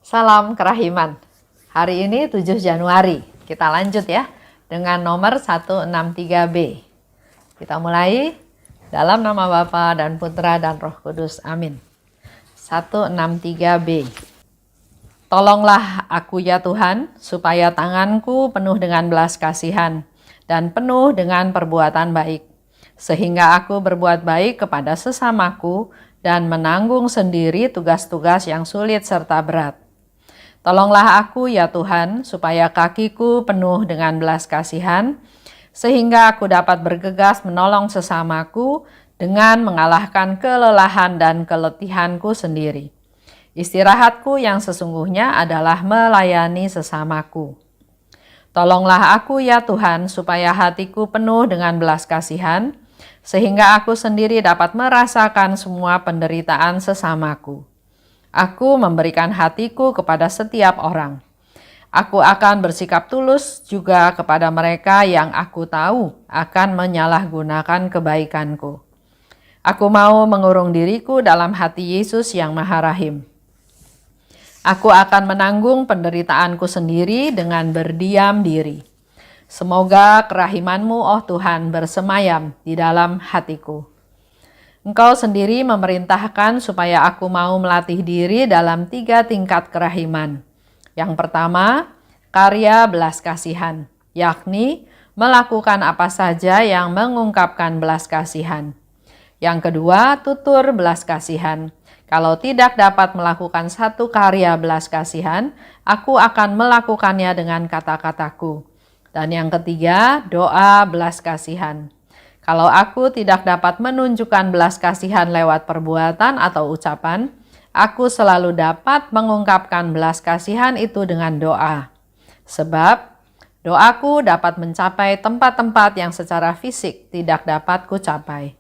Salam kerahiman. Hari ini 7 Januari. Kita lanjut ya dengan nomor 163B. Kita mulai dalam nama Bapa dan Putra dan Roh Kudus. Amin. 163B. Tolonglah aku ya Tuhan, supaya tanganku penuh dengan belas kasihan dan penuh dengan perbuatan baik, sehingga aku berbuat baik kepada sesamaku dan menanggung sendiri tugas-tugas yang sulit serta berat. Tolonglah aku ya Tuhan, supaya kakiku penuh dengan belas kasihan, sehingga aku dapat bergegas menolong sesamaku dengan mengalahkan kelelahan dan keletihanku sendiri. Istirahatku yang sesungguhnya adalah melayani sesamaku. Tolonglah aku ya Tuhan, supaya hatiku penuh dengan belas kasihan, sehingga aku sendiri dapat merasakan semua penderitaan sesamaku. Aku memberikan hatiku kepada setiap orang. Aku akan bersikap tulus juga kepada mereka yang aku tahu akan menyalahgunakan kebaikanku. Aku mau mengurung diriku dalam hati Yesus yang Maha Rahim. Aku akan menanggung penderitaanku sendiri dengan berdiam diri. Semoga kerahiman-Mu, oh Tuhan, bersemayam di dalam hatiku. Engkau sendiri memerintahkan supaya aku mau melatih diri dalam 3 tingkat kerahiman. Yang pertama, karya belas kasihan, yakni melakukan apa saja yang mengungkapkan belas kasihan. Yang kedua, tutur belas kasihan. Kalau tidak dapat melakukan satu karya belas kasihan, aku akan melakukannya dengan kata-kataku. Dan yang ketiga, doa belas kasihan. Kalau aku tidak dapat menunjukkan belas kasihan lewat perbuatan atau ucapan, aku selalu dapat mengungkapkan belas kasihan itu dengan doa. Sebab doaku dapat mencapai tempat-tempat yang secara fisik tidak dapat kucapai.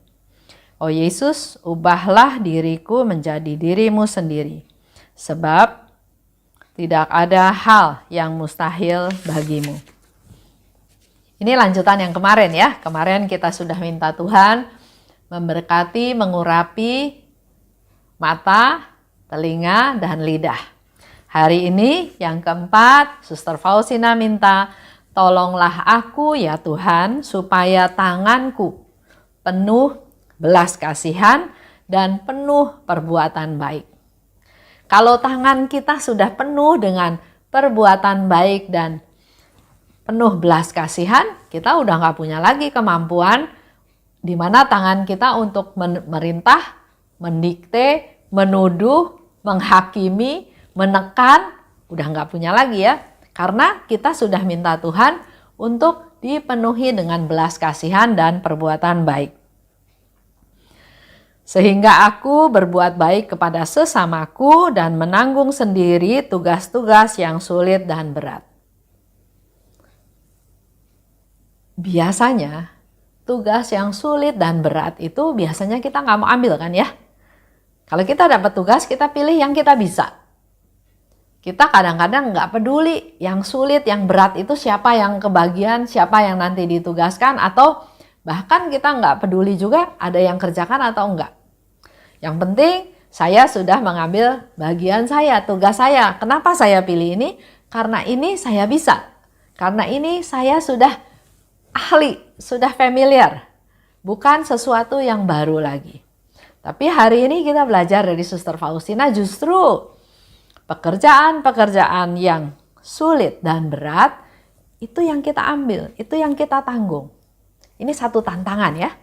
Oh Yesus, ubahlah diriku menjadi diri-Mu sendiri, sebab tidak ada hal yang mustahil bagi-Mu. Ini lanjutan yang kemarin ya. Kemarin kita sudah minta Tuhan memberkati, mengurapi mata, telinga, dan lidah. Hari ini yang keempat, Suster Faustina minta, tolonglah aku ya Tuhan, supaya tanganku penuh belas kasihan dan penuh perbuatan baik. Kalau tangan kita sudah penuh dengan perbuatan baik dan penuh belas kasihan, kita udah gak punya lagi kemampuan di mana tangan kita untuk memerintah, mendikte, menuduh, menghakimi, menekan, udah gak punya lagi ya. Karena kita sudah minta Tuhan untuk dipenuhi dengan belas kasihan dan perbuatan baik. Sehingga aku berbuat baik kepada sesamaku dan menanggung sendiri tugas-tugas yang sulit dan berat. Biasanya tugas yang sulit dan berat itu biasanya kita nggak mau ambil kan ya. Kalau kita dapat tugas, kita pilih yang kita bisa. Kita kadang-kadang nggak peduli yang sulit, yang berat itu siapa yang kebagian, siapa yang nanti ditugaskan, atau bahkan kita nggak peduli juga ada yang kerjakan atau enggak. Yang penting saya sudah mengambil bagian saya, tugas saya. Kenapa saya pilih ini? Karena ini saya bisa. Karena ini saya sudah ahli, sudah familiar. Bukan sesuatu yang baru lagi. Tapi hari ini kita belajar dari Suster Faustina justru pekerjaan-pekerjaan yang sulit dan berat itu yang kita ambil, itu yang kita tanggung. Ini satu tantangan ya.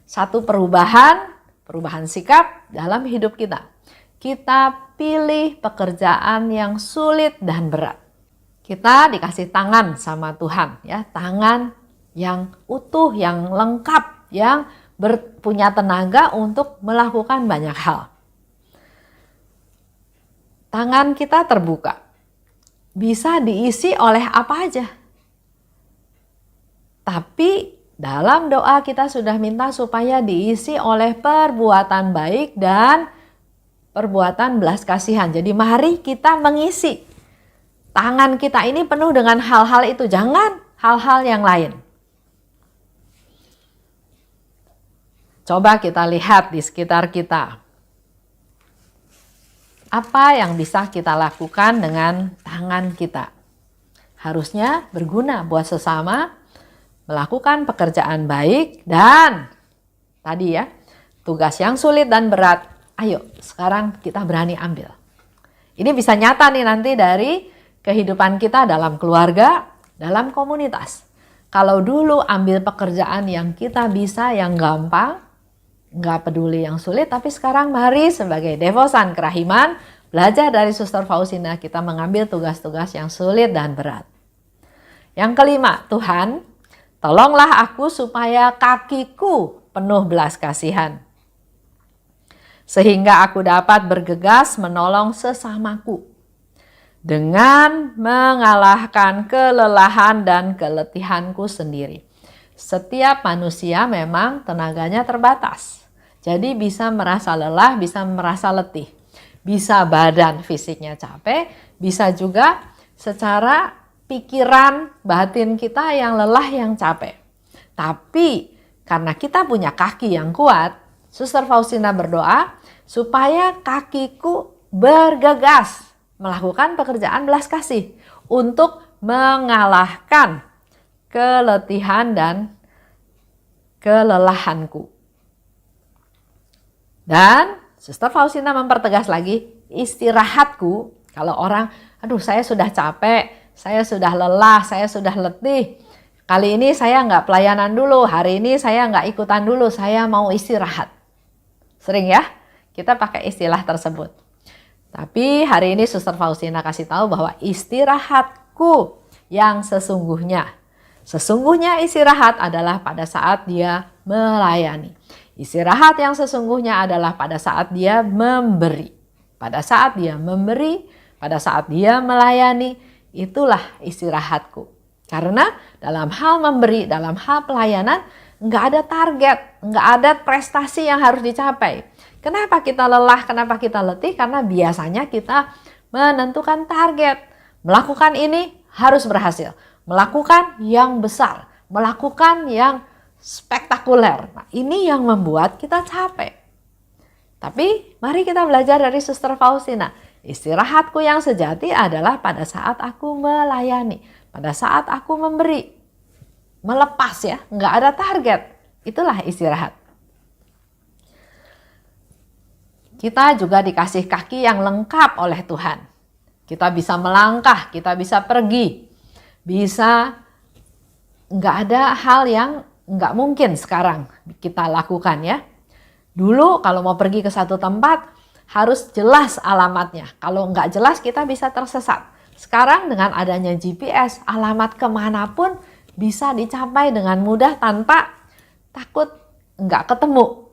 Satu perubahan sikap dalam hidup kita. Kita pilih pekerjaan yang sulit dan berat. Kita dikasih tangan sama Tuhan ya, tangan yang utuh, yang lengkap, yang punya tenaga untuk melakukan banyak hal. Tangan kita terbuka. Bisa diisi oleh apa aja. Tapi dalam doa kita sudah minta supaya diisi oleh perbuatan baik dan perbuatan belas kasihan. Jadi mari kita mengisi tangan kita ini penuh dengan hal-hal itu. Jangan hal-hal yang lain. Coba kita lihat di sekitar kita. apa yang bisa kita lakukan dengan tangan kita. Harusnya berguna buat sesama, melakukan pekerjaan baik, dan tadi ya, tugas yang sulit dan berat, ayo sekarang kita berani ambil. Ini bisa nyata nih nanti dari kehidupan kita dalam keluarga, dalam komunitas. Kalau dulu ambil pekerjaan yang kita bisa, yang gampang, nggak peduli yang sulit, tapi sekarang mari sebagai devosan kerahiman, belajar dari Suster Faustina, kita mengambil tugas-tugas yang sulit dan berat. Yang kelima, Tuhan, tolonglah aku supaya kakiku penuh belas kasihan, sehingga aku dapat bergegas menolong sesamaku, dengan mengalahkan kelelahan dan keletihanku sendiri. Setiap manusia memang tenaganya terbatas. Jadi bisa merasa lelah, bisa merasa letih. Bisa badan fisiknya capek, bisa juga secara pikiran batin kita yang lelah, yang capek. Tapi karena kita punya kaki yang kuat, Suster Faustina berdoa supaya kakiku bergegas melakukan pekerjaan belas kasih untuk mengalahkan keletihan dan kelelahanku. Dan Suster Faustina mempertegas lagi, istirahatku. Kalau orang, aduh saya sudah capek, saya sudah lelah, saya sudah letih, kali ini saya nggak pelayanan dulu, hari ini saya nggak ikutan dulu, saya mau istirahat. Sering ya kita pakai istilah tersebut. Tapi hari ini Suster Faustina kasih tahu bahwa istirahatku yang sesungguhnya. Sesungguhnya istirahat adalah pada saat dia melayani. Istirahat yang sesungguhnya adalah pada saat dia memberi. Pada saat dia memberi, pada saat dia melayani, itulah istirahatku. Karena dalam hal memberi, dalam hal pelayanan, nggak ada target, nggak ada prestasi yang harus dicapai. Kenapa kita lelah, kenapa kita letih? Karena biasanya kita menentukan target. Melakukan ini harus berhasil. Melakukan yang besar, melakukan yang spektakuler. Nah, ini yang membuat kita capek. Tapi mari kita belajar dari Suster Faustina. Istirahatku yang sejati adalah pada saat aku melayani, pada saat aku memberi. Melepas ya, nggak ada target. Itulah istirahat. Kita juga dikasih kaki yang lengkap oleh Tuhan. Kita bisa melangkah, kita bisa pergi. Bisa, nggak ada hal yang nggak mungkin sekarang kita lakukan ya. Dulu kalau mau pergi ke satu tempat harus jelas alamatnya. Kalau nggak jelas kita bisa tersesat. Sekarang dengan adanya GPS, alamat kemanapun bisa dicapai dengan mudah tanpa takut nggak ketemu.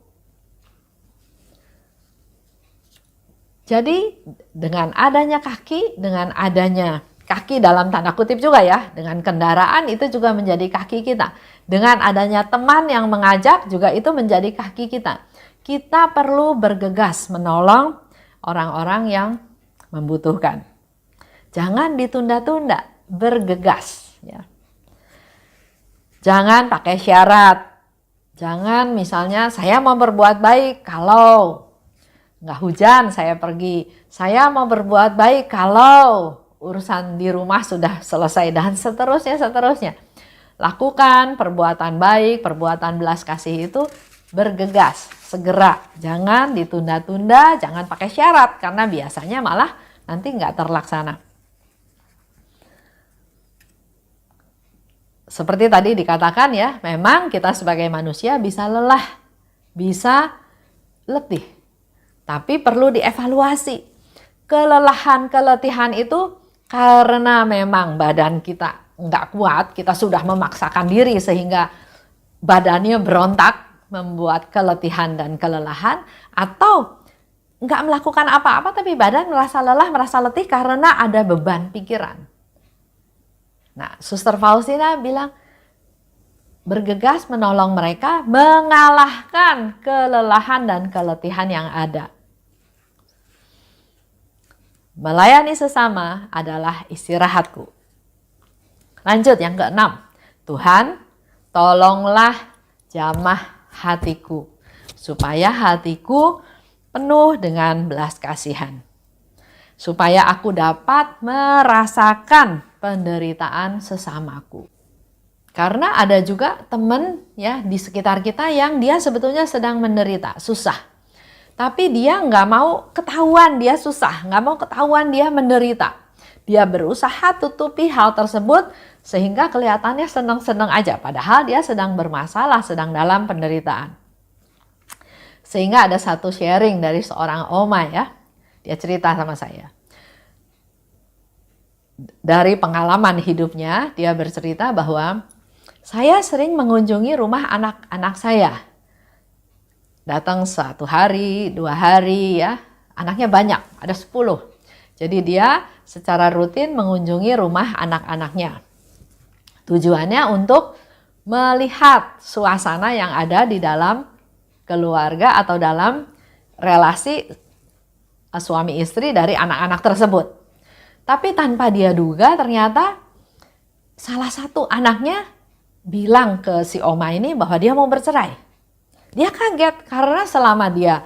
Jadi dengan adanya kaki, dengan adanya kaki dalam tanda kutip juga ya, dengan kendaraan itu juga menjadi kaki kita. Dengan adanya teman yang mengajak juga itu menjadi kaki kita. Kita perlu bergegas menolong orang-orang yang membutuhkan. Jangan ditunda-tunda, bergegas ya. Jangan pakai syarat. Jangan misalnya saya mau berbuat baik kalau nggak hujan saya pergi. Saya mau berbuat baik kalau urusan di rumah sudah selesai dan seterusnya. Lakukan perbuatan baik, perbuatan belas kasih itu bergegas, segera. Jangan ditunda-tunda, jangan pakai syarat karena biasanya malah nanti nggak terlaksana. Seperti tadi dikatakan ya, memang kita sebagai manusia bisa lelah, bisa letih. Tapi perlu dievaluasi. Kelelahan, keletihan itu karena memang badan kita nggak kuat, kita sudah memaksakan diri sehingga badannya berontak, membuat keletihan dan kelelahan, atau nggak melakukan apa-apa tapi badan merasa lelah, merasa letih karena ada beban pikiran. Nah, Suster Faustina bilang, bergegas menolong mereka mengalahkan kelelahan dan keletihan yang ada. Melayani sesama adalah istirahatku. Lanjut yang keenam. Tuhan, tolonglah jamah hatiku supaya hatiku penuh dengan belas kasihan. supaya aku dapat merasakan penderitaan sesamaku. Karena ada juga teman ya di sekitar kita yang dia sebetulnya sedang menderita, susah. Tapi dia nggak mau ketahuan dia susah, nggak mau ketahuan dia menderita. Dia berusaha tutupi hal tersebut sehingga kelihatannya senang-senang aja. Padahal dia sedang bermasalah, sedang dalam penderitaan. Sehingga ada satu sharing dari seorang oma ya. Dia cerita sama saya. Dari pengalaman hidupnya, dia bercerita bahwa saya sering mengunjungi rumah anak-anak saya. Datang 1 hari, 2 hari ya. Anaknya banyak, ada 10. Jadi dia secara rutin mengunjungi rumah anak-anaknya. Tujuannya untuk melihat suasana yang ada di dalam keluarga atau dalam relasi suami istri dari anak-anak tersebut. Tapi tanpa dia duga ternyata salah satu anaknya bilang ke si oma ini bahwa dia mau bercerai. Dia kaget karena selama dia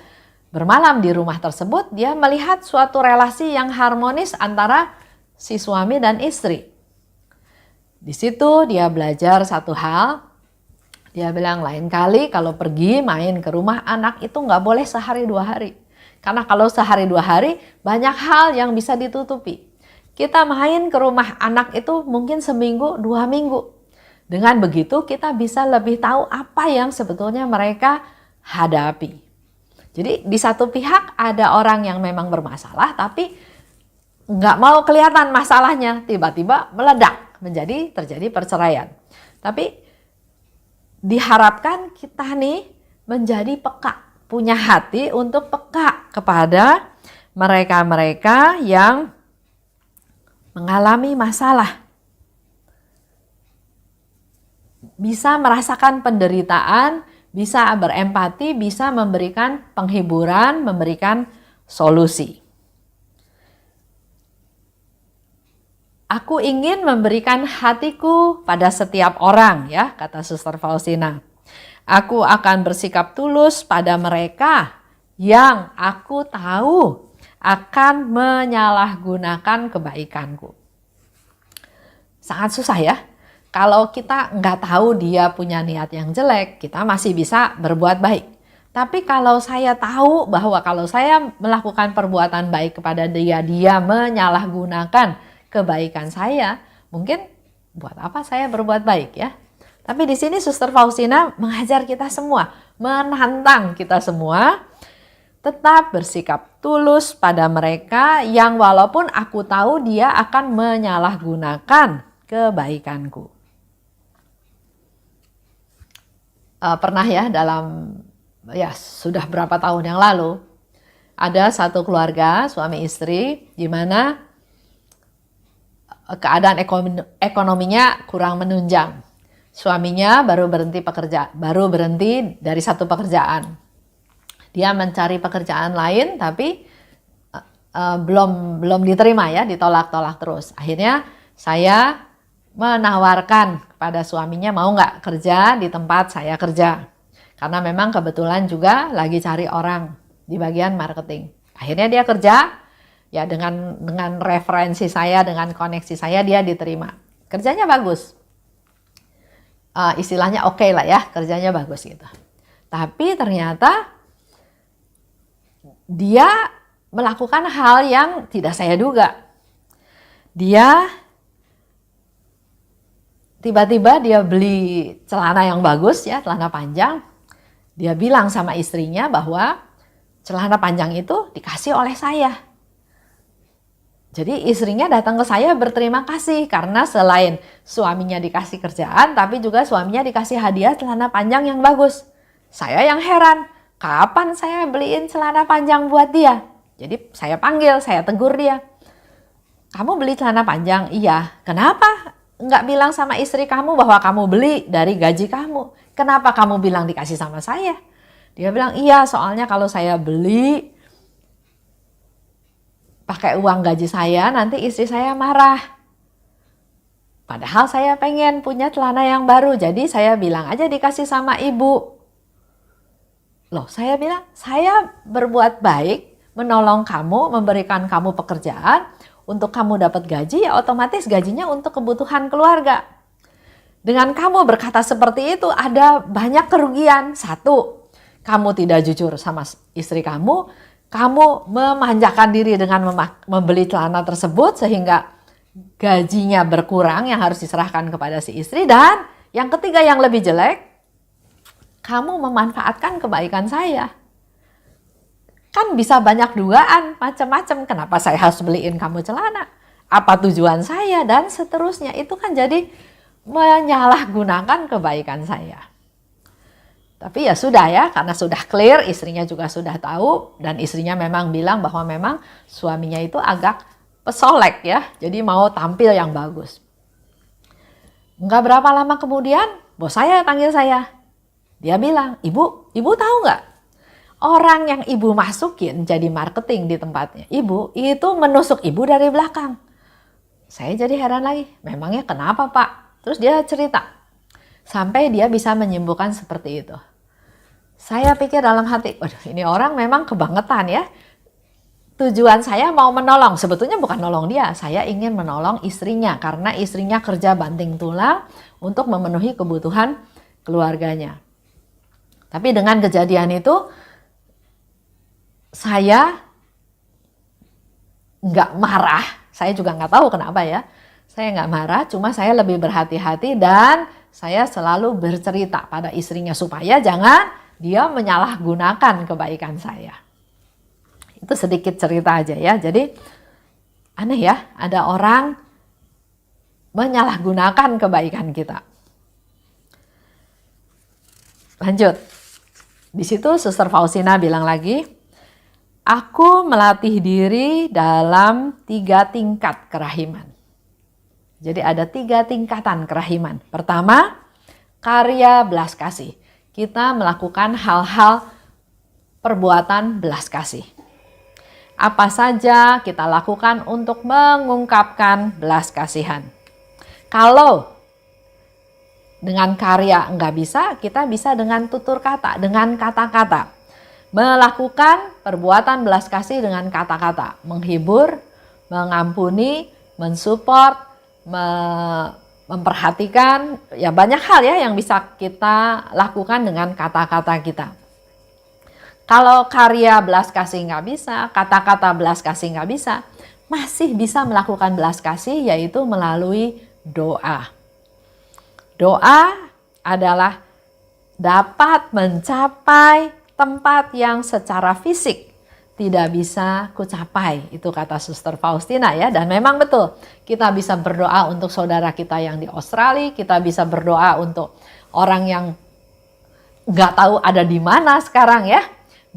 bermalam di rumah tersebut, dia melihat suatu relasi yang harmonis antara si suami dan istri. Di situ dia belajar satu hal. Dia bilang lain kali kalau pergi main ke rumah anak itu nggak boleh sehari 2 hari. Karena kalau sehari 2 hari banyak hal yang bisa ditutupi. Kita main ke rumah anak itu mungkin seminggu 2 minggu. Dengan begitu kita bisa lebih tahu apa yang sebetulnya mereka hadapi. Jadi di satu pihak ada orang yang memang bermasalah tapi nggak mau kelihatan masalahnya. Tiba-tiba meledak terjadi perceraian. Tapi diharapkan kita nih menjadi peka. Punya hati untuk peka kepada mereka-mereka yang mengalami masalah. Bisa merasakan penderitaan, bisa berempati, bisa memberikan penghiburan, memberikan solusi. Aku ingin memberikan hatiku pada setiap orang, ya, kata Suster Faustina. Aku akan bersikap tulus pada mereka yang aku tahu akan menyalahgunakan kebaikanku. Sangat susah ya. Kalau kita nggak tahu dia punya niat yang jelek, kita masih bisa berbuat baik. Tapi kalau saya tahu bahwa kalau saya melakukan perbuatan baik kepada dia menyalahgunakan kebaikan saya, mungkin buat apa saya berbuat baik ya? Tapi di sini Suster Faustina mengajar kita semua, menantang kita semua, tetap bersikap tulus pada mereka yang walaupun aku tahu dia akan menyalahgunakan kebaikanku. Pernah ya sudah berapa tahun yang lalu ada satu keluarga suami istri di mana keadaan ekonominya kurang menunjang. Suaminya baru berhenti dari satu pekerjaan. Dia mencari pekerjaan lain tapi belum diterima ya, ditolak-tolak terus. Akhirnya saya menawarkan kepada suaminya mau nggak kerja di tempat saya kerja. Karena memang kebetulan juga lagi cari orang di bagian marketing. Akhirnya dia kerja, ya dengan referensi saya, dengan koneksi saya dia diterima. Kerjanya bagus. Istilahnya oke lah ya, kerjanya bagus gitu. Tapi ternyata dia melakukan hal yang tidak saya duga. Dia tiba-tiba dia beli celana yang bagus ya, celana panjang. Dia bilang sama istrinya bahwa celana panjang itu dikasih oleh saya. Jadi istrinya datang ke saya berterima kasih karena selain suaminya dikasih kerjaan, tapi juga suaminya dikasih hadiah celana panjang yang bagus. Saya yang heran, kapan saya beliin celana panjang buat dia? Jadi saya panggil, saya tegur dia. Kamu beli celana panjang? Iya. Kenapa nggak bilang sama istri kamu bahwa kamu beli dari gaji kamu? Kenapa kamu bilang dikasih sama saya? Dia bilang, iya soalnya kalau saya beli pakai uang gaji saya, nanti istri saya marah. Padahal saya pengen punya celana yang baru, jadi saya bilang aja dikasih sama ibu. Loh, saya bilang, saya berbuat baik, menolong kamu, memberikan kamu pekerjaan, untuk kamu dapat gaji, ya otomatis gajinya untuk kebutuhan keluarga. Dengan kamu berkata seperti itu, ada banyak kerugian. Satu, kamu tidak jujur sama istri kamu memanjakan diri dengan membeli celana tersebut sehingga gajinya berkurang yang harus diserahkan kepada si istri. Dan yang ketiga yang lebih jelek, kamu memanfaatkan kebaikan saya. Kan bisa banyak dugaan, macam-macam. Kenapa saya harus beliin kamu celana? Apa tujuan saya? Dan seterusnya. Itu kan jadi menyalahgunakan kebaikan saya. Tapi ya sudah ya, karena sudah clear, istrinya juga sudah tahu. Dan istrinya memang bilang bahwa memang suaminya itu agak pesolek ya. Jadi mau tampil yang bagus. Enggak berapa lama kemudian, bos saya panggil saya. Dia bilang, ibu tahu nggak? Orang yang ibu masukin jadi marketing di tempatnya ibu, itu menusuk ibu dari belakang. Saya jadi heran lagi, memangnya kenapa Pak? Terus dia cerita, sampai dia bisa menyembuhkan seperti itu. Saya pikir dalam hati, waduh ini orang memang kebangetan ya. Tujuan saya mau menolong, sebetulnya bukan nolong dia, saya ingin menolong istrinya. Karena istrinya kerja banting tulang untuk memenuhi kebutuhan keluarganya. Tapi dengan kejadian itu, saya nggak marah, saya juga nggak tahu kenapa ya. Saya nggak marah, cuma saya lebih berhati-hati dan saya selalu bercerita pada istrinya supaya jangan dia menyalahgunakan kebaikan saya. Itu sedikit cerita aja ya. Jadi aneh ya, ada orang menyalahgunakan kebaikan kita. Lanjut. Di situ Suster Faustina bilang lagi, aku melatih diri dalam 3 tingkat kerahiman. Jadi ada 3 tingkatan kerahiman. Pertama, karya belas kasih. Kita melakukan hal-hal perbuatan belas kasih. Apa saja kita lakukan untuk mengungkapkan belas kasihan. Kalau dengan karya enggak bisa, kita bisa dengan tutur kata, dengan kata-kata. Melakukan perbuatan belas kasih dengan kata-kata, menghibur, mengampuni, mensupport, memperhatikan, ya banyak hal ya yang bisa kita lakukan dengan kata-kata kita. Kalau karya belas kasih nggak bisa, kata-kata belas kasih nggak bisa, masih bisa melakukan belas kasih yaitu melalui doa. Doa adalah dapat mencapai tempat yang secara fisik tidak bisa kucapai, itu kata Suster Faustina ya. Dan memang betul, kita bisa berdoa untuk saudara kita yang di Australia, kita bisa berdoa untuk orang yang nggak tahu ada di mana sekarang ya.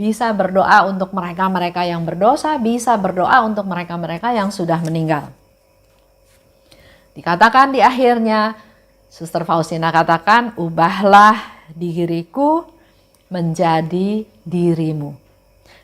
Bisa berdoa untuk mereka-mereka yang berdosa, bisa berdoa untuk mereka-mereka yang sudah meninggal. Dikatakan di akhirnya, Suster Faustina katakan, ubahlah diriku menjadi dirimu.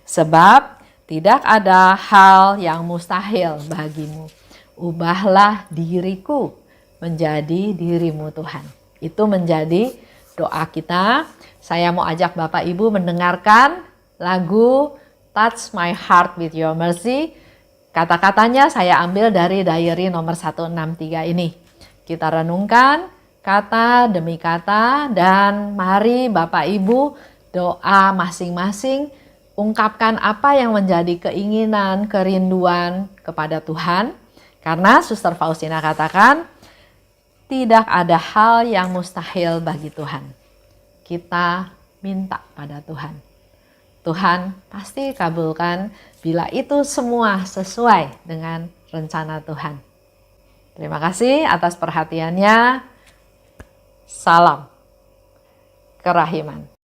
Sebab tidak ada hal yang mustahil bagimu. Ubahlah diriku menjadi dirimu Tuhan. Itu menjadi doa kita. Saya mau ajak Bapak Ibu mendengarkan lagu Touch My Heart With Your Mercy. Kata-katanya saya ambil dari diary nomor 163 ini. Kita renungkan kata demi kata dan mari Bapak Ibu doa masing-masing. Ungkapkan apa yang menjadi keinginan, kerinduan kepada Tuhan. Karena Suster Faustina katakan, tidak ada hal yang mustahil bagi Tuhan. Kita minta pada Tuhan. Tuhan pasti kabulkan bila itu semua sesuai dengan rencana Tuhan. Terima kasih atas perhatiannya. Salam kerahiman.